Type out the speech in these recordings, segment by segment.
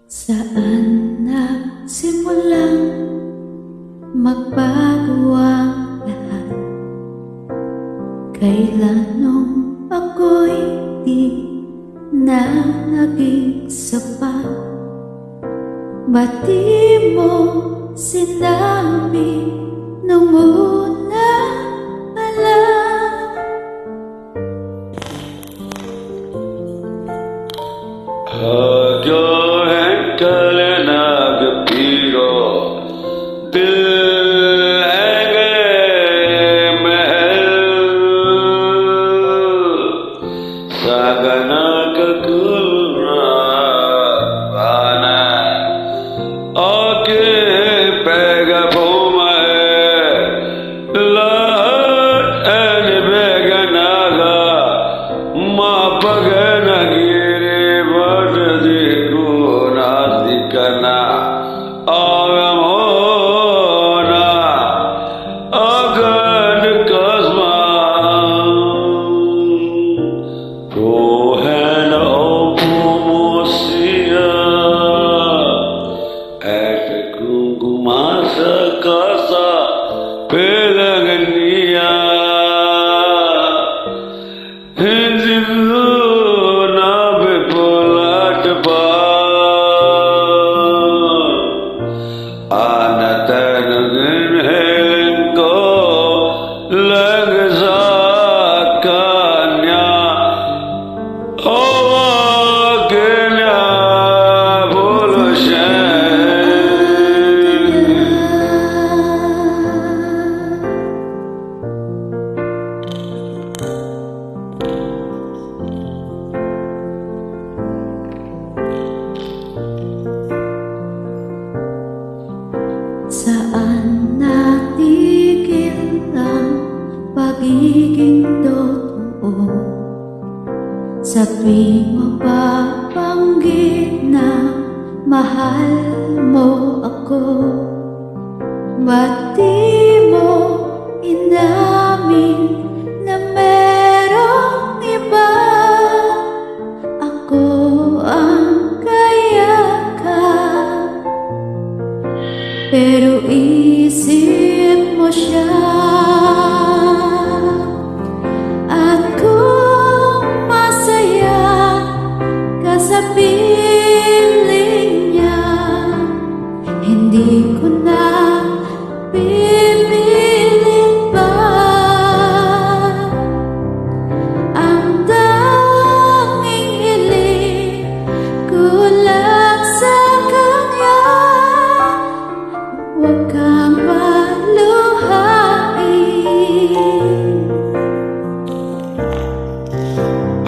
Saan nagsimulang magbago ang lahat? Kailan nung ako'y di na naging sapat? Ba't di mo sinabi nung una pa lang? कल नाग पीरो दिल महल सागना ककुरा पाना आके पैगा भोमा लाट एन बेगा नागा माँ पगना गिरे बड़ देखो Kana agamona agad kasma prohen opomosia at kungumasa kasa pelagania hindu na bepolat pa Saan natigil ang pagiging totoo? Sa tuwing mapapanggit na mahal mo ako, ba't di mo inamin na merong iba? Ako ang kayakap, pero isip mo siya. At kung masaya ka sa piling niya, hindi ko na pipilit pa. Ang tanging hiling ko lang sa kanya, huwag kang maluhain.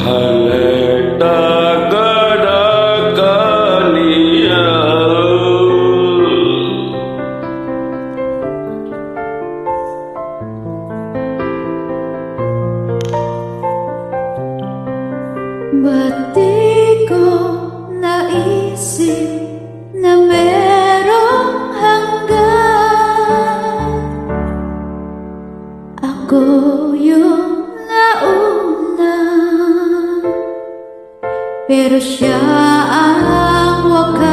Haleta gada kaniya Ba't di ko naisip na merong hanggan? Ako yung nauna, pero siya ang wakas.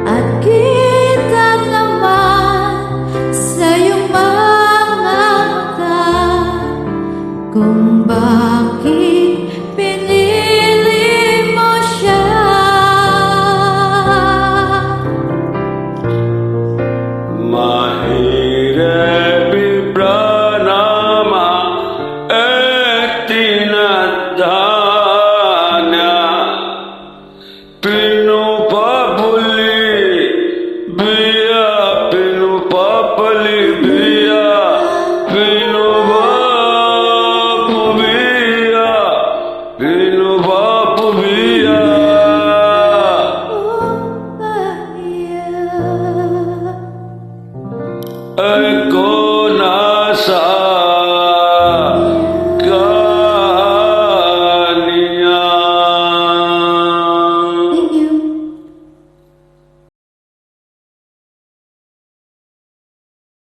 At kita naman sa iyong mga mata kung bakit pinili mo siya. Mahirap ibranama at tinadhana, pinupapuli biya, pinupapali biya, pinupapubiya, pinupa